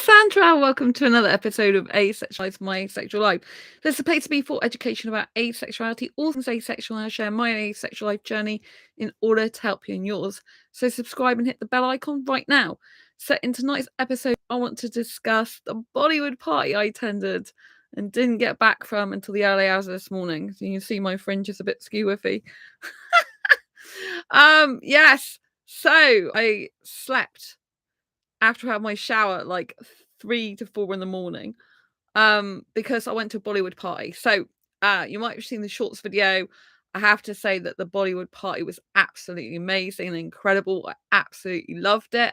Sandra. Welcome to another episode of Asexualise, My Asexual Life. This is a place to be for education about asexuality, all things asexual, and I share my asexual life journey in order to help you in yours. So subscribe and hit the bell icon right now. So in tonight's episode, I want to discuss the Bollywood party I attended and didn't get back from until the early hours of this morning. So you can see my fringe is a bit skew-whiffy. Yes. So I slept after I had my shower at like 3 to 4 in the morning, because I went to a Bollywood party. So, you might have seen the shorts video. I have to say that the Bollywood party was absolutely amazing and incredible. I absolutely loved it.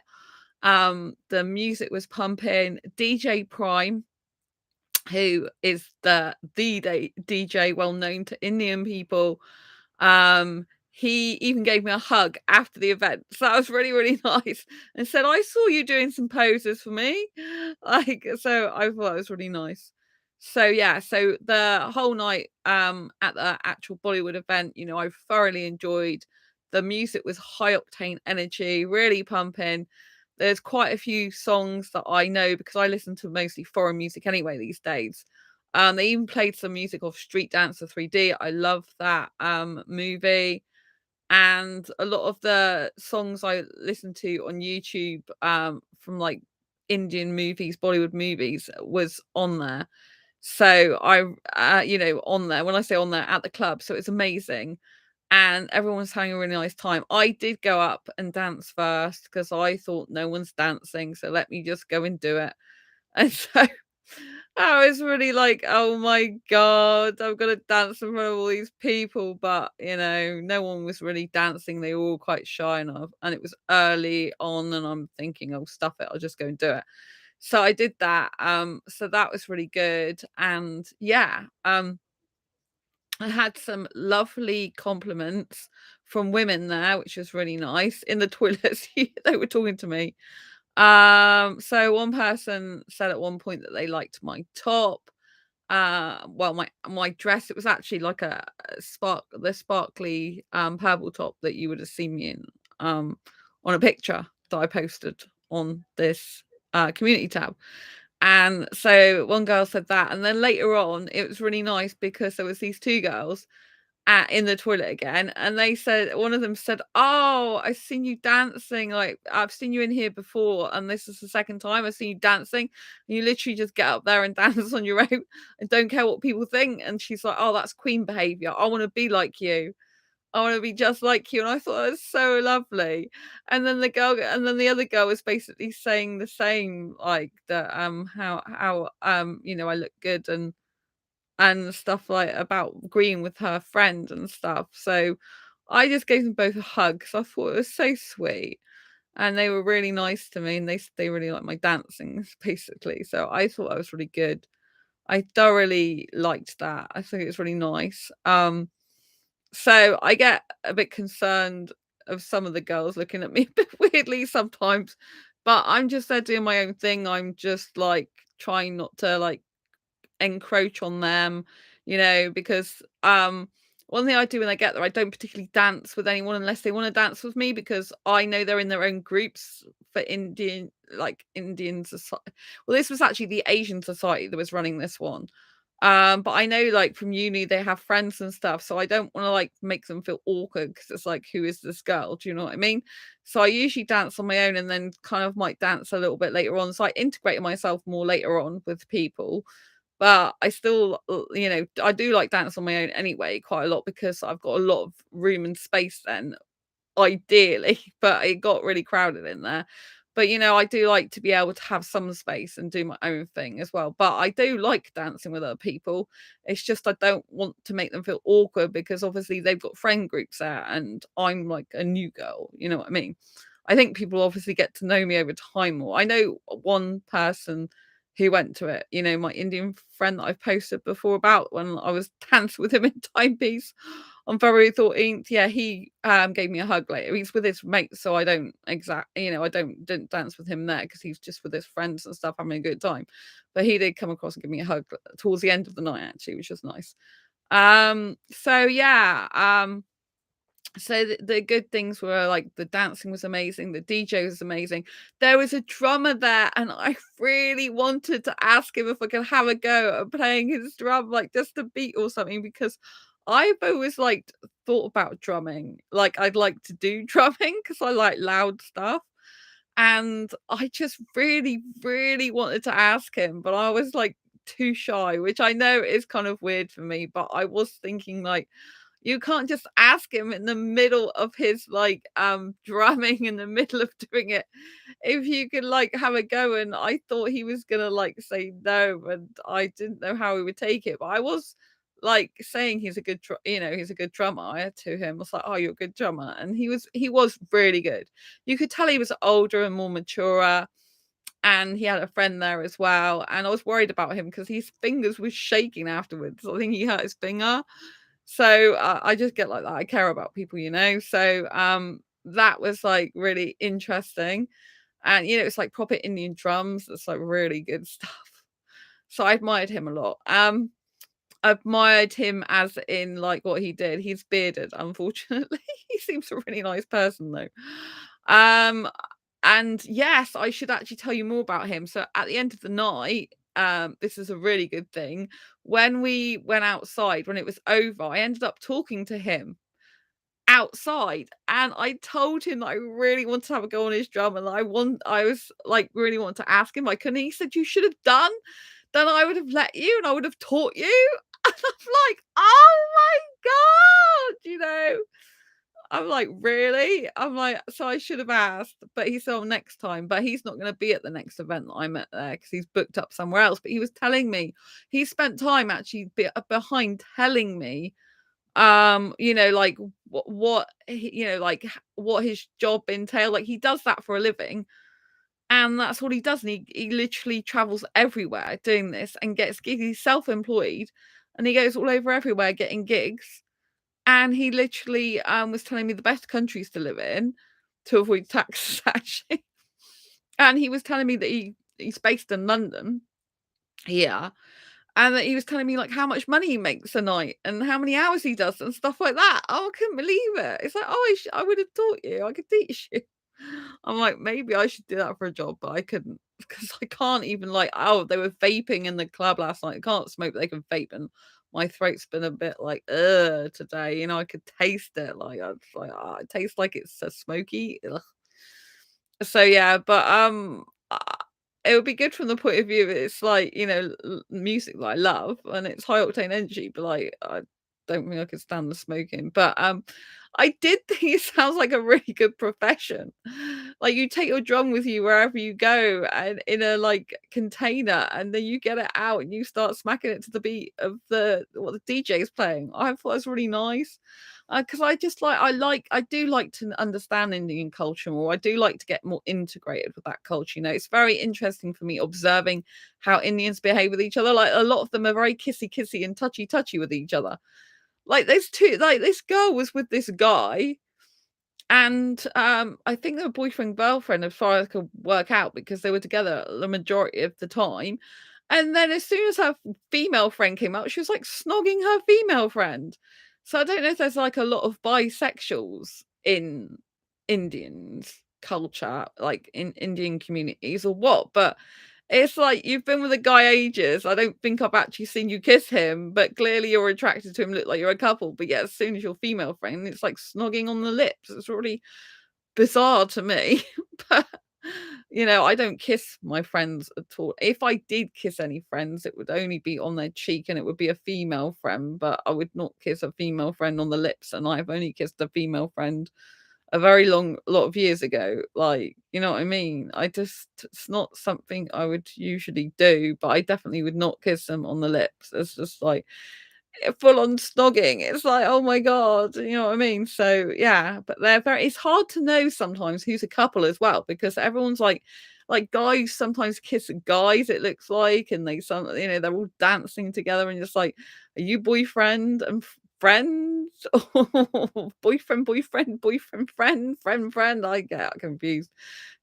The music was pumping. DJ Prime, who is the DJ well known to Indian people, he even gave me a hug after the event. So that was really, really nice. And said, I saw you doing some poses for me. So I thought that was really nice. So yeah, so the whole night at the actual Bollywood event, I thoroughly enjoyed. The music was high octane energy, really pumping. There's quite a few songs that I know because I listen to mostly foreign music anyway these days. They even played some music of Street Dancer 3D. I love that movie. And a lot of the songs I listen to on YouTube from like Indian movies, Bollywood movies was on there. So on there, when I say on there, at the club. So it's amazing. And everyone was having a really nice time. I did go up and dance first because I thought no one's dancing. So let me just go and do it. And so I was really like, oh my God, I'm going to dance in front of all these people. But, no one was really dancing. They were all quite shy enough. And it was early on. And I'm thinking, oh, stuff it. I'll just go and do it. So I did that. So that was really good. And yeah, I had some lovely compliments from women there, which was really nice. In the toilets, they were talking to me. So one person said at one point that they liked my top. Well, my dress. It was actually like the sparkly purple top that you would have seen me in on a picture that I posted on this community tab. And so one girl said that, and then later on, it was really nice because there was these two girls in the toilet again, and they said one of them said, "Oh, I've seen you dancing. Like I've seen you in here before, and this is the second time I've seen you dancing. And you literally just get up there and dance on your own and don't care what people think." And she's like, "Oh, that's queen behavior. I want to be like you. I want to be just like you." And I thought that was so lovely. And then the other girl was basically saying the same, like that, how I look good and stuff, like about agreeing with her friend and stuff. So I just gave them both a hug because I thought it was so sweet. And they were really nice to me, and they really liked my dancing, basically. So I thought that was really good. I thoroughly liked that. I think it was really nice. So I get a bit concerned of some of the girls looking at me a bit weirdly sometimes, but I'm just there doing my own thing. I'm just like trying not to like encroach on them, because one thing I do when I get there, I don't particularly dance with anyone unless they want to dance with me because I know they're in their own groups for Indian society. Well, this was actually the Asian society that was running this one. But I know like from uni they have friends and stuff, so I don't want to like make them feel awkward because it's like, who is this girl? Do you know what I mean? So I usually dance on my own and then kind of might dance a little bit later on. So I integrate myself more later on with people. But I still, I do like dance on my own anyway, quite a lot because I've got a lot of room and space then, ideally, but it got really crowded in there. But I do like to be able to have some space and do my own thing as well. But I do like dancing with other people. It's just I don't want to make them feel awkward because obviously they've got friend groups there and I'm like a new girl, you know what I mean? I think people obviously get to know me over time more. I know one person who went to it, my Indian friend that I've posted before about when I was dancing with him in Timepiece on February 14th. Yeah, he gave me a hug later. He's with his mates, so I don't didn't dance with him there because he's just with his friends and stuff having a good time. But he did come across and give me a hug towards the end of the night, actually, which was nice. So yeah, So the good things were like the dancing was amazing, the DJ was amazing. There was a drummer there, and I really wanted to ask him if I could have a go at playing his drum, like just a beat or something, because I've always like thought about drumming. Like I'd like to do drumming because I like loud stuff. And I just really, really wanted to ask him, but I was like too shy, which I know is kind of weird for me, but I was thinking like you can't just ask him in the middle of his, like, drumming in the middle of doing it, if you could, like, have a go, and I thought he was gonna, like, say no, and I didn't know how he would take it, but I was, like, saying he's a good he's a good drummer to him. I was like, "Oh, you're a good drummer," and he was really good. You could tell he was older and more mature, and he had a friend there as well, and I was worried about him because his fingers were shaking afterwards. I think he hurt his finger. So, I just get like that. I care about people, you know? So, that was, like, really interesting, and, it's like proper Indian drums. It's, like, really good stuff. So I admired him a lot. Admired him as in, like, what he did. He's bearded, unfortunately. He seems a really nice person, though. Um, and yes, I should actually tell you more about him. So at the end of the night, this is a really good thing. When we went outside, when it was over, I ended up talking to him outside, and I told him that I really wanted to have a go on his drum, and I was like really wanted to ask him. I couldn't. He said, "You should have done. Then I would have let you, and I would have taught you." And I'm like, "Oh my god!" I'm like, "Really?" I'm like, "So I should have asked," but he said, "Oh, next time," but he's not gonna be at the next event that I'm at there because he's booked up somewhere else, but he was telling me he spent time actually behind telling me, like, what he like, what his job entailed, like, he does that for a living, and that's what he does, and he literally travels everywhere doing this and gets gigs. He's self-employed, and he goes all over everywhere getting gigs, and he literally, was telling me the best countries to live in to avoid taxes, actually. And he was telling me that he's based in London, yeah, and that he was telling me, like, how much money he makes a night and how many hours he does and stuff like that. Oh, I couldn't believe it. It's like, "Oh, I would have taught you. I could teach you." I'm like, "Maybe I should do that for a job," but I couldn't because I can't even, like, oh, they were vaping in the club last night. I can't smoke, but they can vape, and my throat's been a bit like, "Ugh," today, I could taste it, like, I was like, "Ah, it tastes like it's so smoky." Ugh. So, yeah, but, it would be good from the point of view that it's like, music that I love and it's high octane energy, but, like, I don't think I could stand the smoking, but, I did think it sounds like a really good profession. Like, you take your drum with you wherever you go and in a, like, container, and then you get it out and you start smacking it to the beat of what the DJ is playing. I thought it was really nice. Because I just I do like to understand Indian culture more. I do like to get more integrated with that culture. It's very interesting for me observing how Indians behave with each other. Like a lot of them are very kissy kissy and touchy touchy with each other. Like there's two, like this girl was with this guy, and I think they were boyfriend girlfriend as far as I could work out because they were together the majority of the time. And then as soon as her female friend came out, she was like snogging her female friend. So I don't know if there's like a lot of bisexuals in Indians culture, like in Indian communities or what, but it's like you've been with a guy ages. I don't think I've actually seen you kiss him, but clearly you're attracted to him, look like you're a couple. But yeah, as soon as you're female friend, it's like snogging on the lips. It's really bizarre to me. But I don't kiss my friends at all. If I did kiss any friends, it would only be on their cheek and it would be a female friend, but I would not kiss a female friend on the lips. And I've only kissed a female friend a very long lot of years ago. Like, you know what I mean? It's not something I would usually do, but I definitely would not kiss them on the lips. It's just like full on snogging. It's like, oh my god, you know what I mean? So yeah, but it's hard to know sometimes who's a couple as well, because everyone's like guys sometimes kiss guys, it looks like, and they're all dancing together and just like, are you boyfriend and friends or boyfriend, friend? I get confused.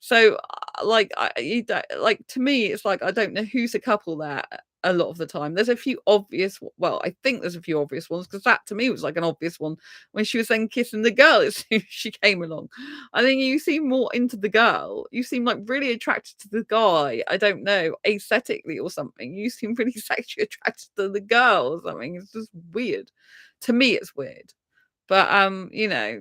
So like, you don't, like, to me it's like I don't know who's a couple there. a lot of the time. There's a few obvious well, I think there's a few obvious ones because that to me was like an obvious one when she was then kissing the girl as soon as she came along. I think you seem more into the girl. You seem like really attracted to the guy. I don't know, aesthetically or something. You seem really sexually attracted to the girl or something. It's just weird. To me, it's weird. But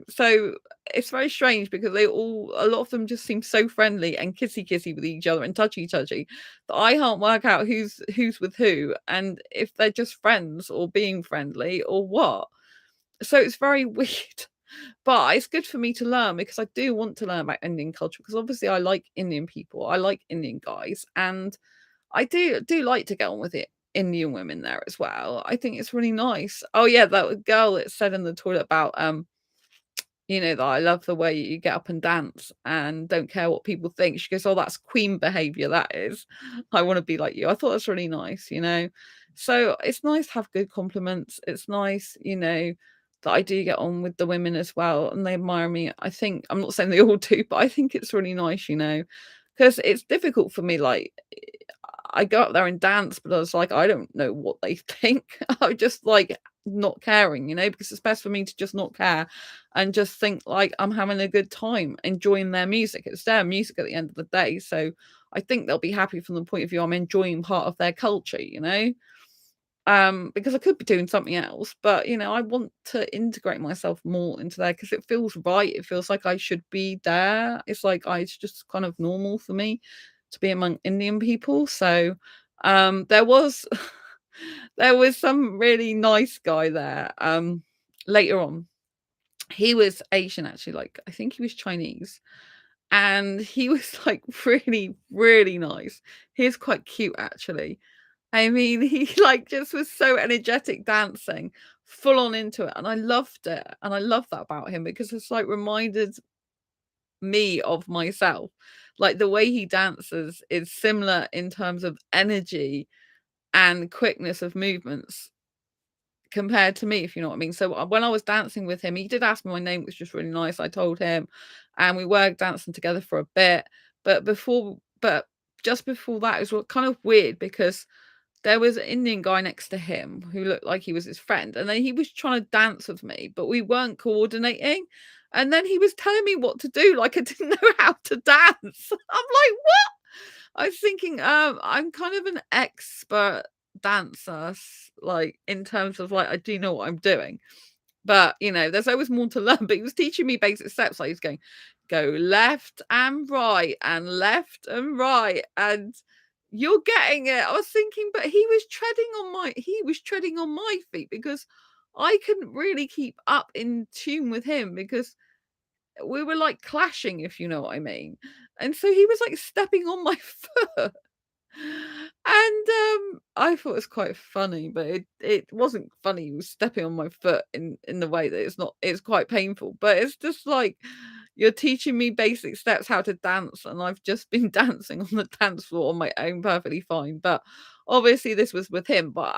so it's very strange because a lot of them just seem so friendly and kissy kissy with each other and touchy touchy that I can't work out who's with who and if they're just friends or being friendly or what. So it's very weird. But it's good for me to learn because I do want to learn about Indian culture because obviously I like Indian people. I like Indian guys and I do like to get on with it. Indian women there as well. I think it's really nice. Oh yeah, that girl that said in the toilet about that I love the way you get up and dance and don't care what people think. She goes, "Oh, that's queen behavior, that is. I want to be like you." I thought that's really nice. So it's nice to have good compliments. It's nice, that I do get on with the women as well and they admire me. I think I'm not saying they all do, but I think it's really nice, because it's difficult for me, like I go up there and dance, but I was like, I don't know what they think. I'm just like not caring, because it's best for me to just not care and just think like I'm having a good time, enjoying their music. It's their music at the end of the day. So I think they'll be happy from the point of view I'm enjoying part of their culture. Because I could be doing something else, but I want to integrate myself more into there because it feels right. It feels like I should be there. It's like it's just kind of normal for me to be among Indian people. So there was there was some really nice guy there. Later on. He was Asian actually, like I think he was Chinese. And he was like really, really nice. He was quite cute actually. I mean, he like just was so energetic dancing, full on into it, and I loved it. And I love that about him because it's like reminded me of myself. Like the way he dances is similar in terms of energy and quickness of movements compared to me, if you know what I mean. So when I was dancing with him, he did ask me my name, which was really nice. I told him, and we were dancing together for a bit. But just before that, it was kind of weird because there was an Indian guy next to him who looked like he was his friend, and then he was trying to dance with me, but we weren't coordinating. And then he was telling me what to do, like I didn't know how to dance. I'm like, what? I was thinking, I'm kind of an expert dancer, like in terms of like I do know what I'm doing. But there's always more to learn. But he was teaching me basic steps. Like he's going, go left and right and left and right. And you're getting it. I was thinking, but he was treading on my feet because I couldn't really keep up in tune with him because we were like clashing, if you know what I mean. And so he was like stepping on my foot. And I thought it was quite funny, but it wasn't funny. He was stepping on my foot in the way that it's quite painful. But it's just like you're teaching me basic steps how to dance, and I've just been dancing on the dance floor on my own perfectly fine. But obviously this was with him. But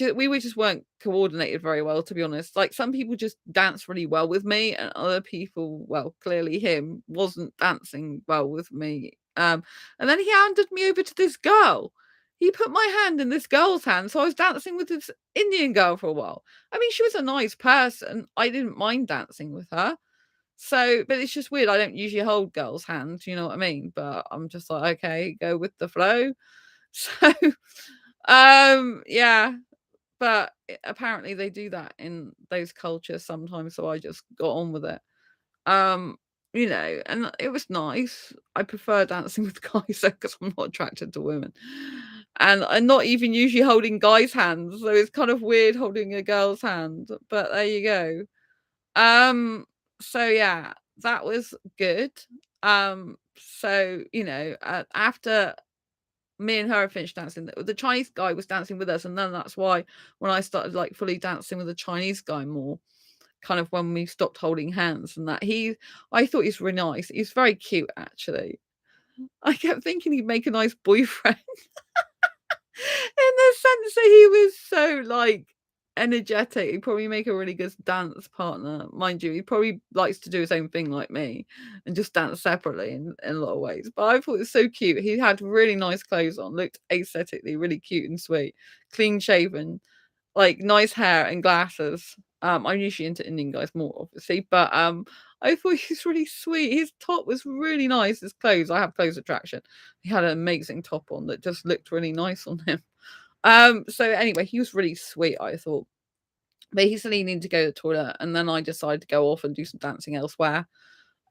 we just weren't coordinated very well, to be honest. Like some people just dance really well with me, and other people, well, clearly him wasn't dancing well with me. And then he handed me over to this girl. He put my hand in this girl's hand, so I was dancing with this Indian girl for a while. I mean, she was a nice person. I didn't mind dancing with her. So, but it's just weird. I don't usually hold girls' hands, you know what I mean? But I'm just like, okay, go with the flow. So, yeah, but apparently they do that in those cultures sometimes, so I just got on with it. Um, and it was nice. I prefer dancing with guys because I'm not attracted to women. And I'm not even usually holding guys' hands, so it's kind of weird holding a girl's hand. But there you go. So yeah, that was good. After me and her finished dancing, the Chinese guy was dancing with us, and then that's why when I started like fully dancing with the Chinese guy more, kind of when we stopped holding hands and that I thought he's really nice. He's very cute actually. I kept thinking he'd make a nice boyfriend in the sense that he was so like energetic. He'd probably make a really good dance partner. Mind you, he probably likes to do his own thing like me and just dance separately in a lot of ways. But I thought it was so cute. He had really nice clothes on, looked aesthetically really cute and sweet, clean shaven, like nice hair and glasses. I'm usually into Indian guys more, obviously, but I thought he was really sweet. His top was really nice. His clothes, I have clothes attraction. He had an amazing top on that just looked really nice on him. So anyway, he was really sweet, I thought. But he said he needed to go to the toilet, and then I decided to go off and do some dancing elsewhere.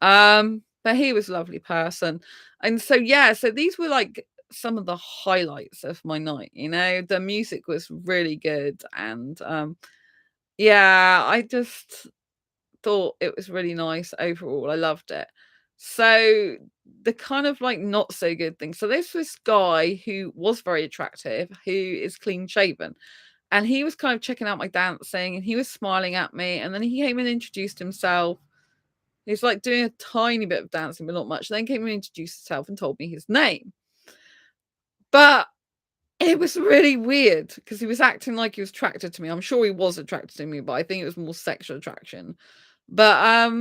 But he was a lovely person. And so yeah, so these were like some of the highlights of my night, you know. The music was really good, and yeah, I just thought it was really nice overall. I loved it. So the kind of like not so good thing. So there's this guy who was very attractive, who is clean shaven, and he was kind of checking out my dancing, and he was smiling at me, and then he came and introduced himself. He's like doing a tiny bit of dancing, but not much. Then came and introduced himself and told me his name. But it was really weird because he was acting like he was attracted to me. I'm sure he was attracted to me, but I think it was more sexual attraction. But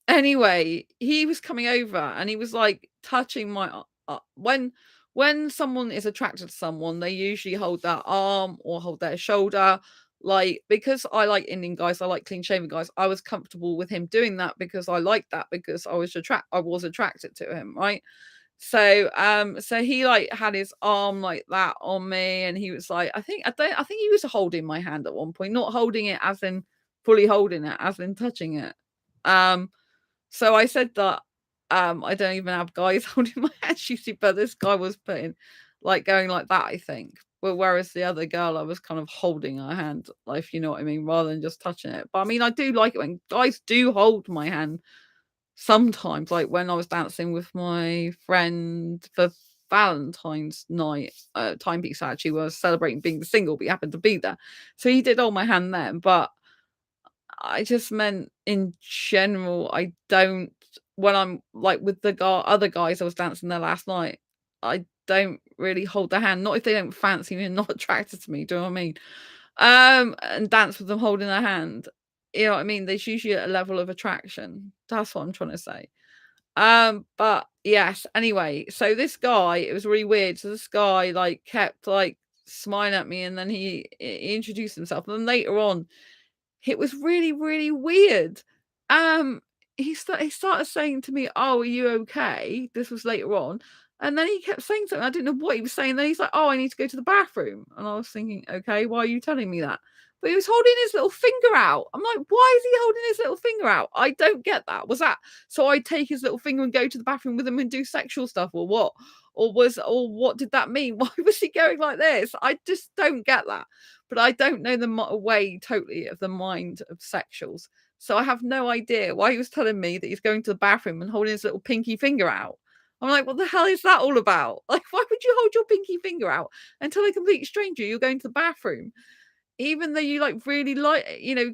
anyway, he was coming over and he was like touching my when someone is attracted to someone, they usually hold their arm or hold their shoulder. Like, because I like Indian guys, I like clean shaven guys. I was comfortable with him doing that because I liked that, because I was attracted to him, right? So he like had his arm like that on me, and he was like, I think he was holding my hand at one point, not holding it as in fully holding it, as in touching it. Um, so I said that I don't even have guys holding my hand, usually, but this guy was putting like going like that, I think. But whereas the other girl, I was kind of holding her hand, like, if you know what I mean, rather than just touching it. But I mean, I do like it when guys do hold my hand sometimes, like when I was dancing with my friend for Valentine's night, Timepiece actually was celebrating being single, but he happened to be there. So he did hold my hand then, but I just meant in general, I don't, when I'm like with the other guys I was dancing there last night, I don't really hold their hand, not if they don't fancy me and not attracted to me. Do you know what I mean? And dance with them holding their hand. You know what I mean? There's usually a level of attraction. That's what I'm trying to say. But yes, anyway, so this guy, it was really weird. So this guy like kept like smiling at me, and then he introduced himself. And then later on, it was really, really weird. Um, he started saying to me, "Oh, are you okay?" This was later on, and then he kept saying something. I didn't know what he was saying. Then he's like, "Oh, I need to go to the bathroom," and I was thinking, "Okay, why are you telling me that?" But he was holding his little finger out. I'm like, "Why is he holding his little finger out?" I don't get that. Was that so I take his little finger and go to the bathroom with him and do sexual stuff, or what? Or what did that mean? Why was he going like this? I just don't get that. But I don't know the way totally of the mind of sexuals. So I have no idea why he was telling me that he's going to the bathroom and holding his little pinky finger out. I'm like, what the hell is that all about? Like, why would you hold your pinky finger out and tell a complete stranger you're going to the bathroom? Even though you like really like,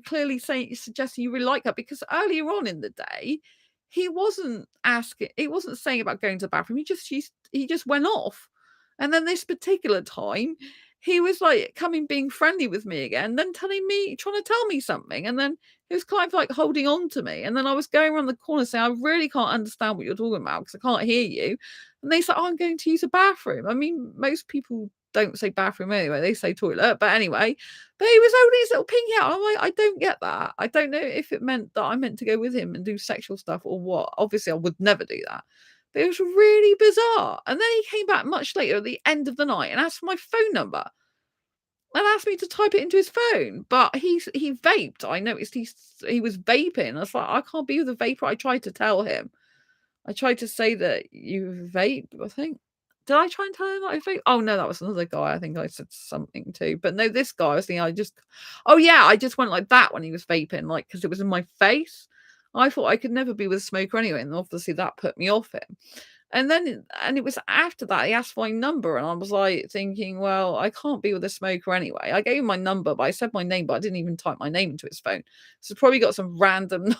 clearly saying suggesting you really like her, because earlier on in the day, he wasn't saying about going to the bathroom. He just went off. And then this particular time, he was like coming being friendly with me again, then trying to tell me something. And then he was kind of like holding on to me. And then I was going around the corner saying, I really can't understand what you're talking about because I can't hear you. And they said, oh, I'm going to use a bathroom. I mean, most people don't say bathroom anyway, they say toilet. But anyway, but he was holding his little pinky out. I'm like, I don't get that. I don't know if it meant that I meant to go with him and do sexual stuff or what. Obviously, I would never do that. But it was really bizarre. And then he came back much later at the end of the night and asked for my phone number and asked me to type it into his phone. But he vaped. I noticed he was vaping. I was like, I can't be with a vapor. I tried to tell him. I tried to say that you vape, I think. Did I try and tell him that I vape? Oh no, that was another guy. I think I said something too. But no, this guy, I was thinking oh yeah, I just went like that when he was vaping, like because it was in my face. I thought I could never be with a smoker anyway, and obviously that put me off him. And it was after that he asked for my number, and I was like thinking, well, I can't be with a smoker anyway. I gave him my number, but I said my name, but I didn't even type my name into his phone. So probably got some random number.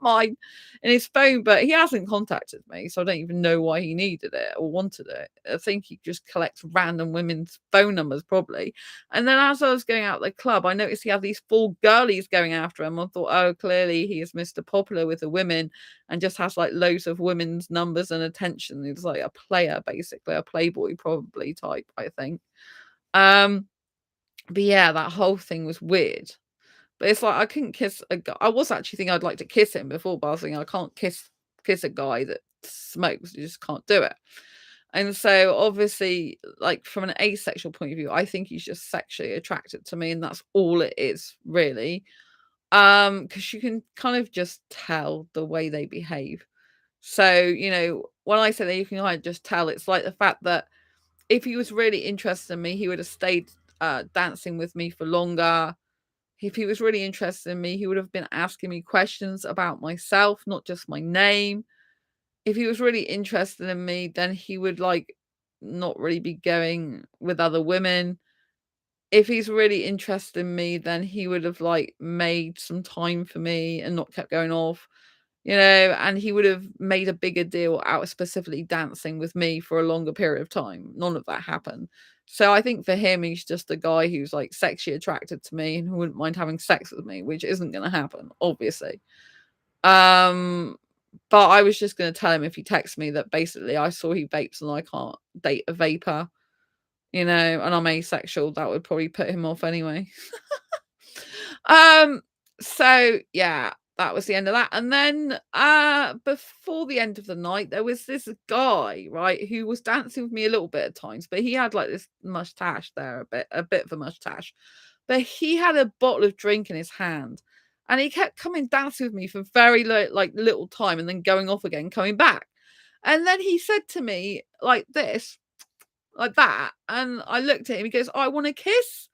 mine in his phone, but he hasn't contacted me, so I don't even know why he needed it or wanted it. I think he just collects random women's phone numbers probably. And then as I was going out the club, I noticed he had these 4 girlies going after him. I thought, oh, clearly he is Mr. Popular with the women and just has like loads of women's numbers and attention. He's like a player, basically, a playboy probably type, I think. Um, but yeah, that whole thing was weird. But it's like I couldn't kiss a guy. I was actually thinking I'd like to kiss him before, but I was thinking I can't kiss a guy that smokes. You just can't do it. And so obviously, like from an asexual point of view, I think he's just sexually attracted to me, and that's all it is, really. Because you can kind of just tell the way they behave. So, when I say that you can kind of just tell, it's like the fact that if he was really interested in me, he would have stayed dancing with me for longer. If he was really interested in me, he would have been asking me questions about myself, not just my name. If he was really interested in me, then he would like not really be going with other women. If he's really interested in me, then he would have like made some time for me and not kept going off, and he would have made a bigger deal out of specifically dancing with me for a longer period of time. None of that happened. So I think for him, he's just a guy who's like sexually attracted to me and who wouldn't mind having sex with me, which isn't going to happen, obviously. Um, but I was just going to tell him if he texts me that basically I saw he vapes and I can't date a vapor, and I'm asexual. That would probably put him off anyway. Um, so yeah, that was the end of that. And then before the end of the night, there was this guy, right, who was dancing with me a little bit at times, but he had like this mustache there, a bit of a mustache. But he had a bottle of drink in his hand. And he kept coming dancing with me for very little time and then going off again, coming back. And then he said to me like this, like that. And I looked at him, he goes, I want a kiss.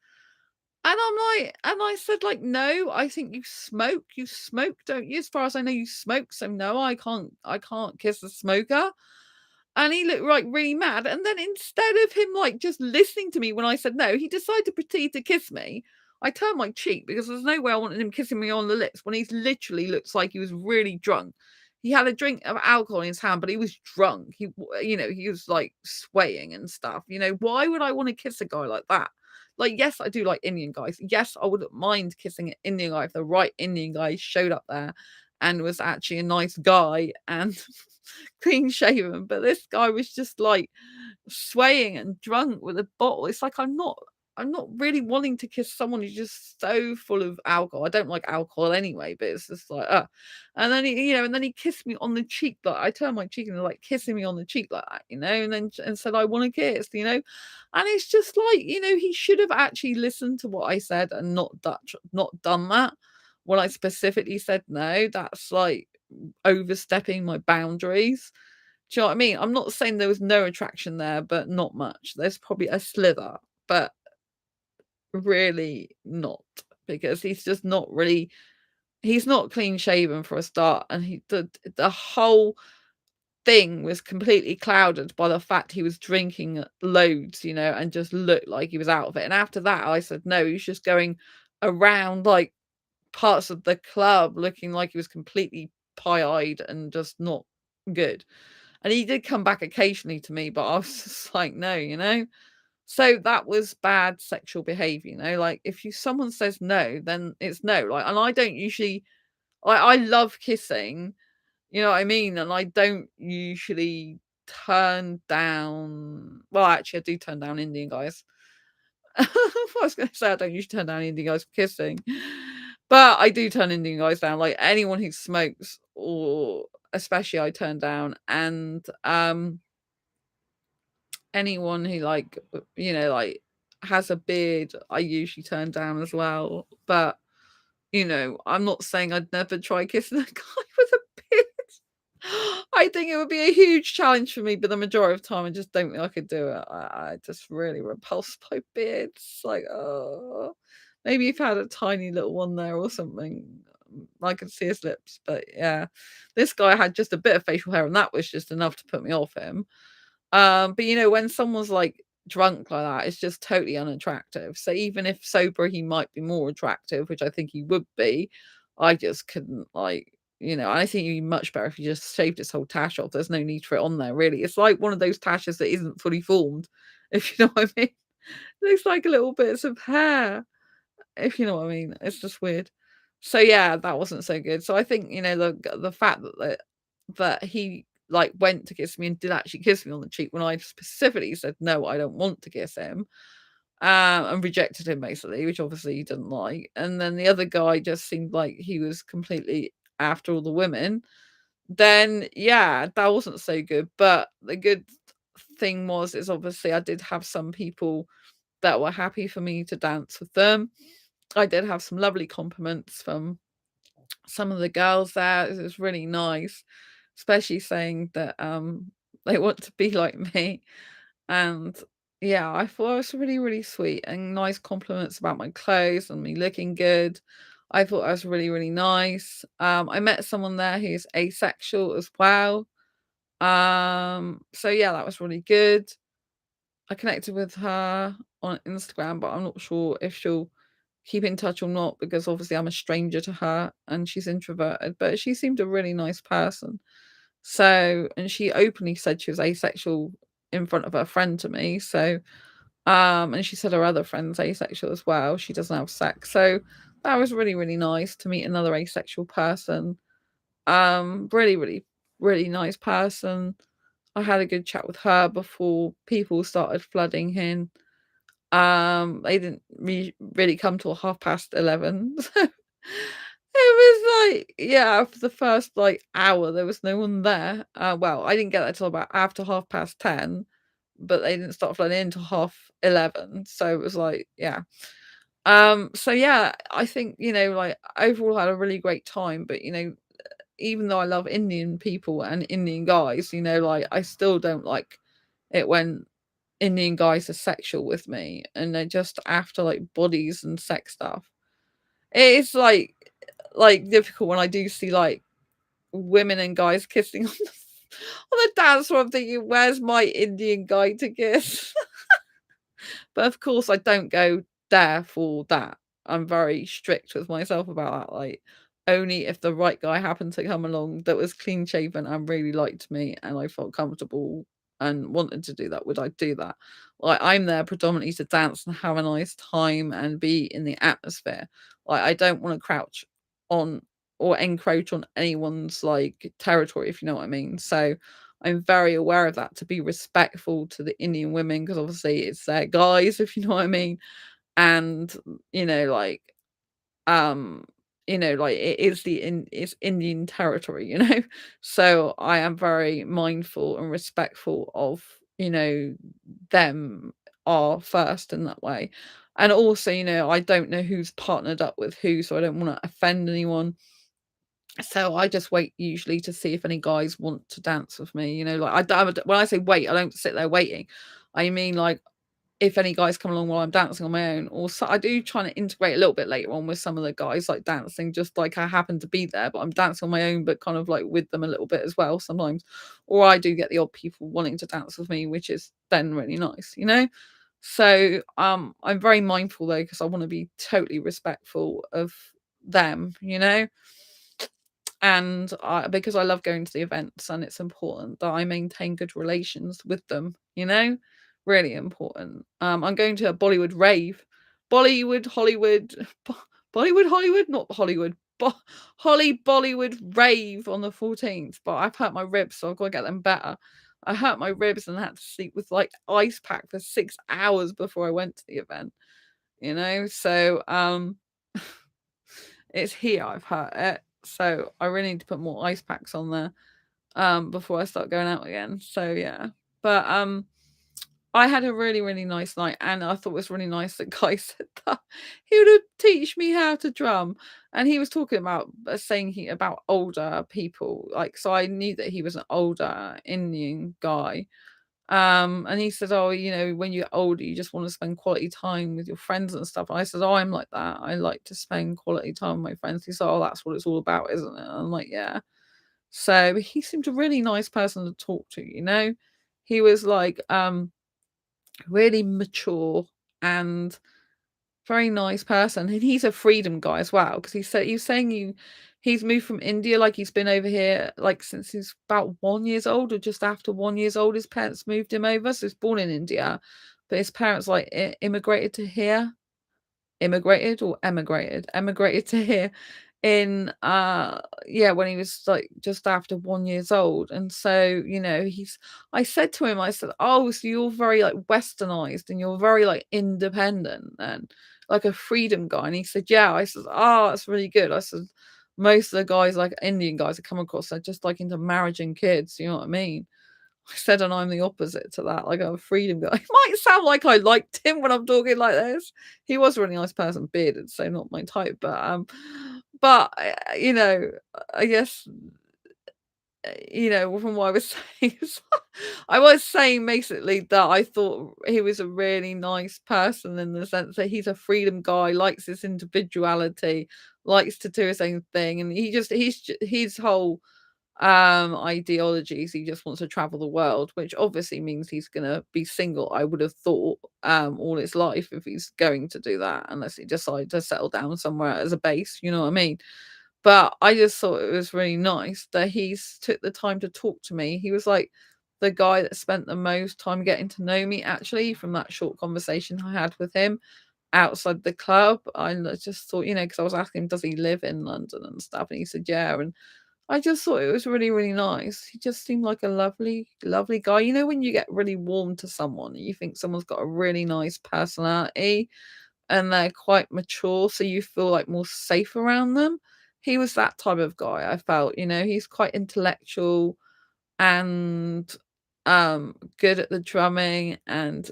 And I said, like, "No, I think you smoke. You smoke, don't you? As far as I know, you smoke. So no, I can't kiss a smoker." And he looked like really mad. And then instead of him like just listening to me when I said no, he decided to proceed to kiss me. I turned my cheek because there's no way I wanted him kissing me on the lips when he's literally looks like he was really drunk. He had a drink of alcohol in his hand, but he was drunk. He was like swaying and stuff. Why would I want to kiss a guy like that? Like, yes, I do like Indian guys. Yes, I wouldn't mind kissing an Indian guy if the right Indian guy showed up there and was actually a nice guy and clean shaven. But this guy was just like swaying and drunk with a bottle. It's like I'm not really wanting to kiss someone who's just so full of alcohol. I don't like alcohol anyway, but it's just like, and then he kissed me on the cheek. Like I turned my cheek and like kissing me on the cheek like that, and said, I want to kiss, and it's just like, he should have actually listened to what I said and not done that. When I specifically said no, that's like overstepping my boundaries. Do you know what I mean? I'm not saying there was no attraction there, but not much. There's probably a slither, but really not, because he's not clean shaven for a start, and the whole thing was completely clouded by the fact he was drinking loads, and just looked like he was out of it. And after that, I said, no, he's just going around like parts of the club looking like he was completely pie-eyed and just not good. And he did come back occasionally to me, but I was just like, no. So that was bad sexual behavior, like if someone says no, then it's no. Like, and I don't usually, I love kissing, you know what I mean? And I don't usually turn down, well, actually, I do turn down Indian guys. I was going to say I don't usually turn down Indian guys for kissing, but I do turn Indian guys down. Like anyone who smokes, or especially I turn down, and anyone who like has a beard, I usually turn down as well. But I'm not saying I'd never try kissing a guy with a beard. I think it would be a huge challenge for me, but the majority of the time I just don't think I could do it. I just really repulsed by beards. Like, oh, maybe if I had a tiny little one there or something, I could see his lips. But yeah, this guy had just a bit of facial hair, and that was just enough to put me off him. But when someone's like drunk like that, it's just totally unattractive. So even if sober he might be more attractive, which I think he would be, I just couldn't like I think you'd be much better if you just shaved his whole tash off. There's no need for it on there, really. It's like one of those tashes that isn't fully formed, if you know what I mean. Looks like little bits of hair, if you know what I mean. It's just weird. So yeah, that wasn't so good. So I think, the fact that he like went to kiss me and did actually kiss me on the cheek when I specifically said no, I don't want to kiss him, and rejected him basically, which obviously he didn't like. And then the other guy just seemed like he was completely after all the women. Then yeah, that wasn't so good. But the good thing is obviously I did have some people that were happy for me to dance with them. I did have some lovely compliments from some of the girls there. It was really nice, especially saying that they want to be like me. And yeah, I thought it was really, really sweet and nice compliments about my clothes and me looking good. I thought that was really, really nice. I met someone there who's asexual as well. So yeah, that was really good. I connected with her on Instagram, but I'm not sure if she'll keep in touch or not because obviously I'm a stranger to her and she's introverted, but she seemed a really nice person. So, and she openly said she was asexual in front of her friend to me. So, and she said her other friend's asexual as well. She doesn't have sex. So that was really, really nice to meet another asexual person. Really, really, really nice person. I had a good chat with her before people started flooding in. They didn't really come till 11:30. It was like, yeah, for the first like hour there was no one there. Well, I didn't get there till about after 10:30, but they didn't start flooding in till 11:30. So it was like, yeah. So yeah, I think, like overall I had a really great time, but even though I love Indian people and Indian guys, like I still don't like it when Indian guys are sexual with me and they're just after like bodies and sex stuff. It's like difficult when I do see like women and guys kissing on on the dance floor. I'm thinking, where's my Indian guy to kiss? But of course, I don't go there for that. I'm very strict with myself about that. Like, only if the right guy happened to come along that was clean shaven and really liked me and I felt comfortable and wanted to do that, would I do that. Like, I'm there predominantly to dance and have a nice time and be in the atmosphere. Like, I don't want to crouch on or encroach on anyone's like territory, if you know what I mean. So, I'm very aware of that to be respectful to the Indian women because obviously it's their guys, if you know what I mean. And you know, like um, like it is it's Indian territory, So I am very mindful and respectful of, them are first in that way. And also, I don't know who's partnered up with who, so I don't want to offend anyone. So I just wait usually to see if any guys want to dance with me, like when I say wait, I don't sit there waiting. I mean like if any guys come along while I'm dancing on my own, or so I do try to integrate a little bit later on with some of the guys like dancing, just like I happen to be there, but I'm dancing on my own, but kind of like with them a little bit as well sometimes. Or I do get the odd people wanting to dance with me, which is then really nice. So I'm very mindful though, because I want to be totally respectful of them. And because I love going to the events and it's important that I maintain good relations with them. Really important. I'm going to a Bollywood rave. Bollywood, Hollywood, Bollywood, Hollywood, not Hollywood. Holly Bollywood rave on the 14th, but I've hurt my ribs, so I've got to get them better. I hurt my ribs and had to sleep with like ice pack for 6 hours before I went to the event. So it's here I've hurt it. So I really need to put more ice packs on there before I start going out again. So yeah. But I had a really, really nice night, and I thought it was really nice that Guy said that he would teach me how to drum. And he was talking about saying about older people. Like, so I knew that he was an older Indian guy. And he said, "Oh, when you're older, you just want to spend quality time with your friends and stuff." And I said, "Oh, I'm like that. I like to spend quality time with my friends." He said, "Oh, that's what it's all about, isn't it?" And I'm like, "Yeah." So he seemed a really nice person to talk to. He was like really mature and very nice person, and he's a freedom guy as well because he was saying he's moved from India, like, he's been over here, like, since he's about 1 years old or just after 1 years old, his parents moved him over, so he's born in India, but his parents, like, immigrated to here. Immigrated or emigrated? Emigrated to here in, yeah, when he was, like, just after 1 years old, and so, he's I said to him, I said, "Oh, so you're very, like, westernized and you're very, like, independent and like a freedom guy," and he said, "Yeah." I said, "Oh, that's really good." I said, "Most of the guys, like, Indian guys I come across, are just, like, into marriage and kids, you know what I mean?" I said, and I'm the opposite to that, like, I'm a freedom guy. It might sound like I liked him when I'm talking like this. He was a really nice person, bearded, so not my type, but, I guess, from what I was saying I was saying basically that I thought he was a really nice person in the sense that he's a freedom guy, likes his individuality, likes to do his own thing, and his whole ideologies. He just wants to travel the world, which obviously means he's gonna be single, I would have thought, all his life if he's going to do that, unless he decides to settle down somewhere as a base, you know what I mean? But I just thought it was really nice that he's took the time to talk to me. He was like the guy that spent the most time getting to know me actually from that short conversation I had with him outside the club. Just thought, because I was asking him, does he live in London and stuff? And he said, yeah. And I just thought it was really, really nice. He just seemed like a lovely, lovely guy. You know, when you get really warm to someone, you think someone's got a really nice personality and they're quite mature, so you feel like more safe around them. He was that type of guy, I felt, he's quite intellectual and good at the drumming and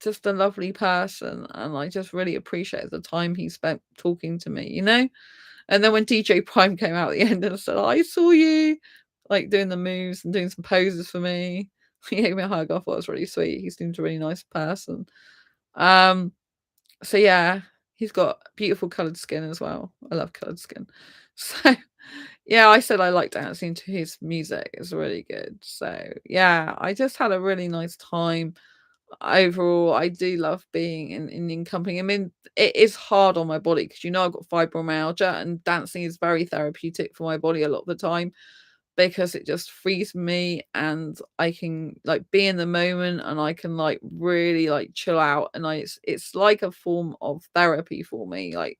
just a lovely person. And I just really appreciated the time he spent talking to me. And then when DJ Prime came out at the end and said, "I saw you," like, doing the moves and doing some poses for me. He gave me a hug. I thought it was really sweet. He seemed a really nice person. Um, so yeah, he's got beautiful coloured skin as well. I love coloured skin. So, yeah, I said I like dancing to his music. It's really good. So, yeah, I just had a really nice time. Overall, I do love being in Indian company. I mean, it is hard on my body because I've got fibromyalgia, and dancing is very therapeutic for my body a lot of the time because it just frees me and I can like be in the moment and I can like really like chill out, and it's like a form of therapy for me, like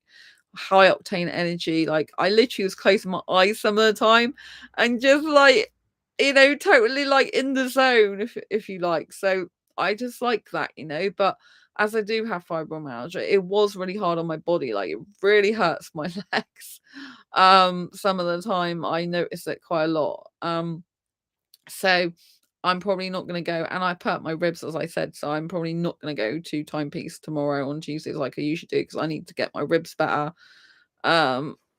high octane energy. Like I literally was closing my eyes some of the time and just like, totally like in the zone if you like. So I just like that. But as I do have fibromyalgia, it was really hard on my body. Like it really hurts my legs. Some of the time I notice it quite a lot. So I'm probably not going to go, and I hurt my ribs, as I said, so I'm probably not going to go to Timepiece tomorrow on Tuesdays like I usually do because I need to get my ribs better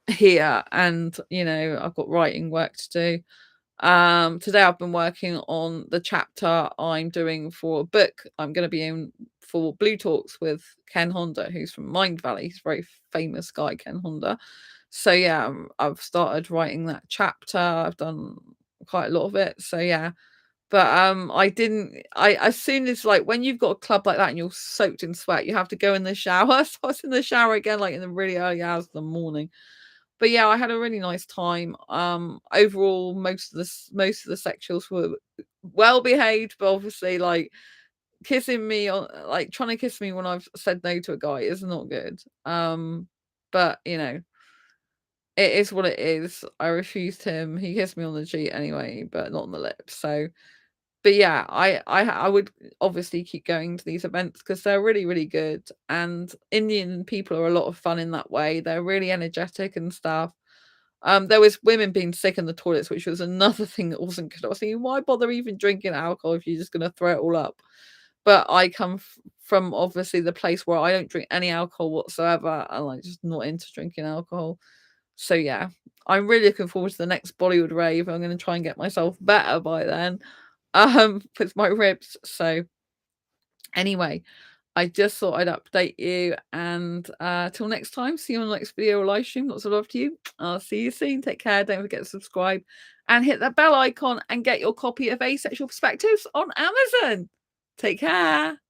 here, and I've got writing work to do. Today I've been working on the chapter I'm doing for a book I'm going to be in for Blue Talks with Ken Honda, who's from Mind Valley. He's a very famous guy, Ken Honda. So yeah, I've started writing that chapter. I've done quite a lot of it. So yeah. But I didn't I as soon as like when you've got a club like that and you're soaked in sweat, you have to go in the shower. So I was in the shower again, like in the really early hours of the morning. But yeah, I had a really nice time. Overall, most of the sexuals were well behaved, but obviously like kissing me on like trying to kiss me when I've said no to a guy is not good. But it is what it is. I refused him. He kissed me on the cheek anyway, but not on the lips. So but yeah, I would obviously keep going to these events because they're really, really good. And Indian people are a lot of fun in that way. They're really energetic and stuff. There was women being sick in the toilets, which was another thing that wasn't good. I was thinking, why bother even drinking alcohol if you're just going to throw it all up? But I come from obviously the place where I don't drink any alcohol whatsoever, and I'm just not into drinking alcohol. So yeah, I'm really looking forward to the next Bollywood rave. I'm going to try and get myself better by then, with my ribs. So anyway, I just thought I'd update you, and till next time, see you on the next video or live stream. Lots of love to you. I'll see you soon. Take care. Don't forget to subscribe and hit that bell icon and get your copy of Asexual Perspectives on Amazon. Take care.